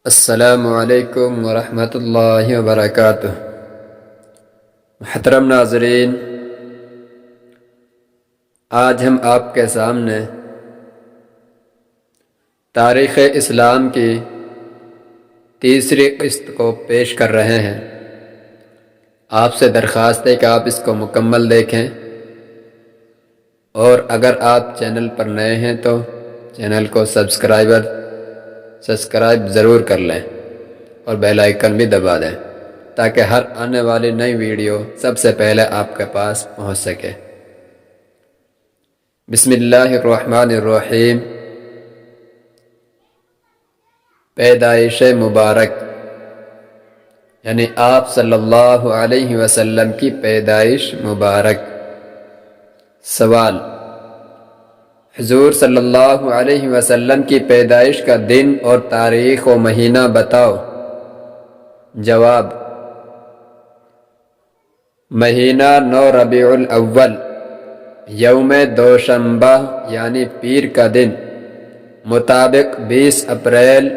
السلام علیکم ورحمۃ اللہ وبرکاتہ۔ محترم ناظرین، آج ہم آپ کے سامنے تاریخ اسلام کی تیسری قسط کو پیش کر رہے ہیں۔ آپ سے درخواست ہے کہ آپ اس کو مکمل دیکھیں، اور اگر آپ چینل پر نئے ہیں تو چینل کو سبسکرائب ضرور کر لیں اور بیل آئیکن بھی دبا دیں تاکہ ہر آنے والی نئی ویڈیو سب سے پہلے آپ کے پاس پہنچ سکے۔ بسم اللہ الرحمن الرحیم۔ پیدائش مبارک یعنی آپ صلی اللہ علیہ وسلم کی پیدائش مبارک۔ سوال: حضور صلی اللہ علیہ وسلم کی پیدائش کا دن اور تاریخ و مہینہ بتاؤ۔ جواب: مہینہ 9 ربیع الاول، یوم دوشنبہ یعنی پیر کا دن، مطابق 20 اپریل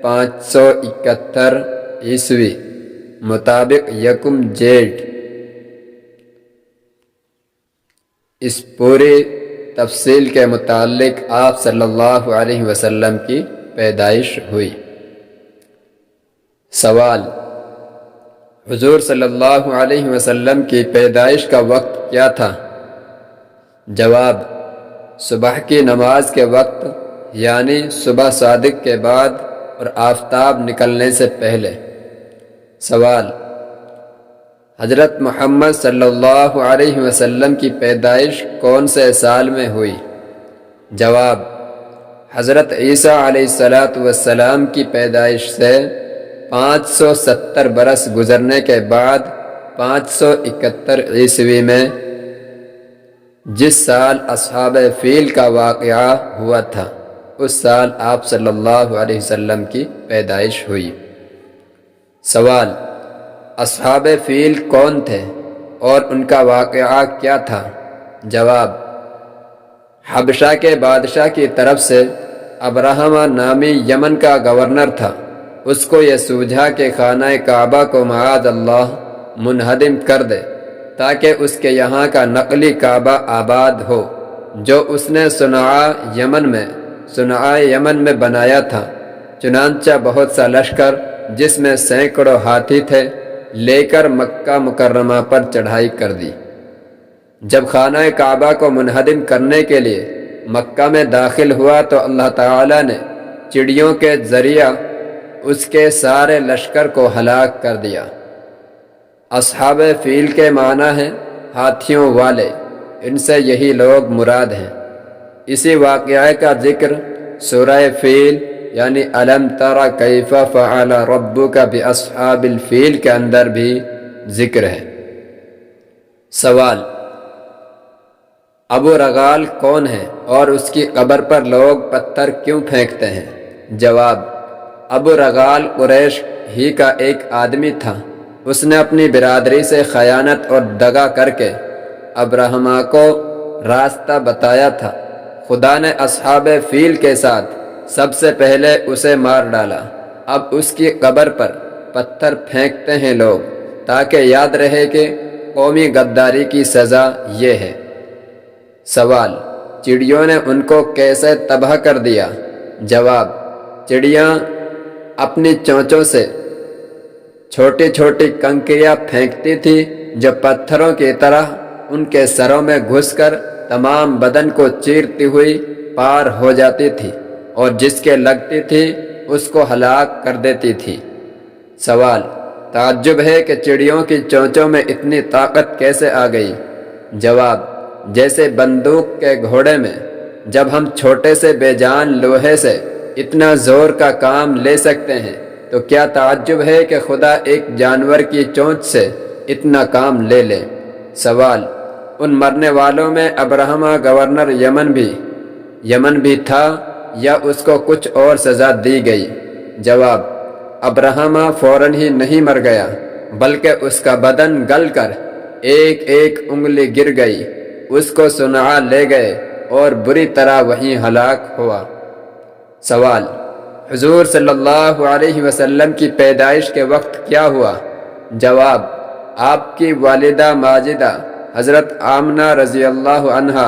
571 عیسوی، مطابق 1 جیٹھ۔ اس پوری تفصیل کے متعلق آپ صلی اللہ علیہ وسلم کی پیدائش ہوئی۔ سوال: حضور صلی اللہ علیہ وسلم کی پیدائش کا وقت کیا تھا؟ جواب: صبح کی نماز کے وقت یعنی صبح صادق کے بعد اور آفتاب نکلنے سے پہلے۔ سوال: حضرت محمد صلی اللہ علیہ وسلم کی پیدائش کون سے سال میں ہوئی؟ جواب: حضرت عیسیٰ علیہ السلام کی پیدائش سے 570 برس گزرنے کے بعد 571 عیسوی میں، جس سال اصحاب فیل کا واقعہ ہوا تھا، اس سال آپ صلی اللہ علیہ وسلم کی پیدائش ہوئی۔ سوال: اصحاب فیل کون تھے اور ان کا واقعہ کیا تھا؟ جواب: حبشہ کے بادشاہ کی طرف سے ابرہمہ نامی یمن کا گورنر تھا۔ اس کو یہ سوجھا کہ خانہ کعبہ کو معاذ اللہ منہدم کر دے تاکہ اس کے یہاں کا نقلی کعبہ آباد ہو، جو اس نے صنعاء یمن میں بنایا تھا۔ چنانچہ بہت سا لشکر جس میں سینکڑوں ہاتھی تھے لے کر مکہ مکرمہ پر چڑھائی کر دی۔ جب خانہ کعبہ کو منہدم کرنے کے لیے مکہ میں داخل ہوا تو اللہ تعالی نے چڑیوں کے ذریعہ اس کے سارے لشکر کو ہلاک کر دیا۔ اصحاب فیل کے معنی ہیں ہاتھیوں والے، ان سے یہی لوگ مراد ہیں۔ اسی واقعے کا ذکر سورہ فیل یعنی الم تر کیف فعل ربک باصحاب الفیل کے اندر بھی ذکر ہے۔ سوال: ابو رغال کون ہے اور اس کی قبر پر لوگ پتھر کیوں پھینکتے ہیں؟ جواب: ابو رغال قریش ہی کا ایک آدمی تھا۔ اس نے اپنی برادری سے خیانت اور دغا کر کے ابرہمہ کو راستہ بتایا تھا۔ خدا نے اصحاب فیل کے ساتھ سب سے پہلے اسے مار ڈالا۔ اب اس کی قبر پر پتھر پھینکتے ہیں لوگ تاکہ یاد رہے کہ قومی غداری کی سزا یہ ہے۔ سوال: چڑیوں نے ان کو کیسے تباہ کر دیا؟ جواب: چڑیاں اپنی چونچوں سے چھوٹی چھوٹی کنکریاں پھینکتی تھی جو پتھروں کی طرح ان کے سروں میں گھس کر تمام بدن کو چیرتی ہوئی پار ہو جاتی تھی، اور جس کے لگتی تھی اس کو ہلاک کر دیتی تھی۔ سوال: تعجب ہے کہ چڑیوں کی چونچوں میں اتنی طاقت کیسے آ گئی؟ جواب: جیسے بندوق کے گھوڑے میں جب ہم چھوٹے سے بے جان لوہے سے اتنا زور کا کام لے سکتے ہیں تو کیا تعجب ہے کہ خدا ایک جانور کی چونچ سے اتنا کام لے لے۔ سوال: ان مرنے والوں میں ابرہمہ گورنر یمن بھی تھا یا اس کو کچھ اور سزا دی گئی؟ جواب: ابرہمہ فوراً ہی نہیں مر گیا بلکہ اس کا بدن گل کر ایک ایک انگلی گر گئی۔ اس کو صنعاء لے گئے اور بری طرح وہیں ہلاک ہوا۔ سوال: حضور صلی اللہ علیہ وسلم کی پیدائش کے وقت کیا ہوا؟ جواب: آپ کی والدہ ماجدہ حضرت آمنہ رضی اللہ عنہا،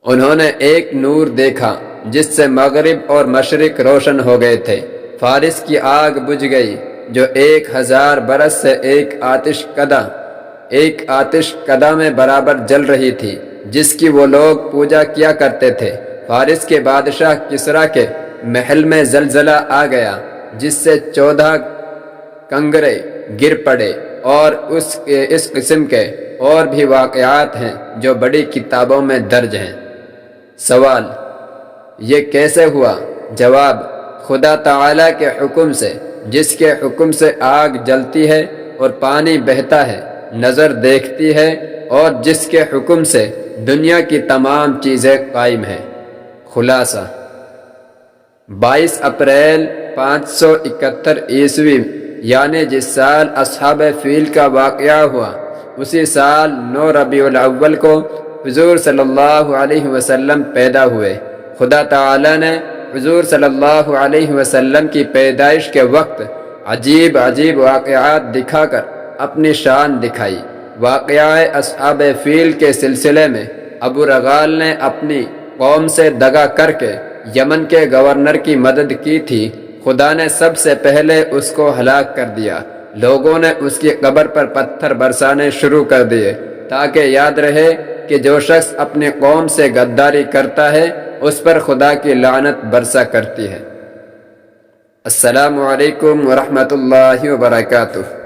انہوں نے ایک نور دیکھا جس سے مغرب اور مشرق روشن ہو گئے تھے۔ فارس کی آگ بجھ گئی جو 1000 برس سے ایک آتش کدہ میں برابر جل رہی تھی، جس کی وہ لوگ پوجا کیا کرتے تھے۔ فارس کے بادشاہ کسریٰ کے محل میں زلزلہ آ گیا جس سے 14 کنگرے گر پڑے، اور اس قسم کے اور بھی واقعات ہیں جو بڑی کتابوں میں درج ہیں۔ سوال: یہ کیسے ہوا؟ جواب: خدا تعالیٰ کے حکم سے، جس کے حکم سے آگ جلتی ہے اور پانی بہتا ہے، نظر دیکھتی ہے، اور جس کے حکم سے دنیا کی تمام چیزیں قائم ہیں۔ خلاصہ: 22 اپریل 571 عیسوی، یعنی جس سال اصحاب فیل کا واقعہ ہوا، اسی سال 9 ربیع الاول کو حضور صلی اللہ علیہ وسلم پیدا ہوئے۔ خدا تعالی نے حضور صلی اللہ علیہ وسلم کی پیدائش کے وقت عجیب عجیب واقعات دکھا کر اپنی شان دکھائی۔ واقعہ اصحاب فیل کے سلسلے میں ابو رغال نے اپنی قوم سے دغا کر کے یمن کے گورنر کی مدد کی تھی۔ خدا نے سب سے پہلے اس کو ہلاک کر دیا۔ لوگوں نے اس کی قبر پر پتھر برسانے شروع کر دیے تاکہ یاد رہے کہ جو شخص اپنی قوم سے غداری کرتا ہے اس پر خدا کی لعنت برسا کرتی ہے۔ السلام علیکم ورحمۃ اللہ وبرکاتہ۔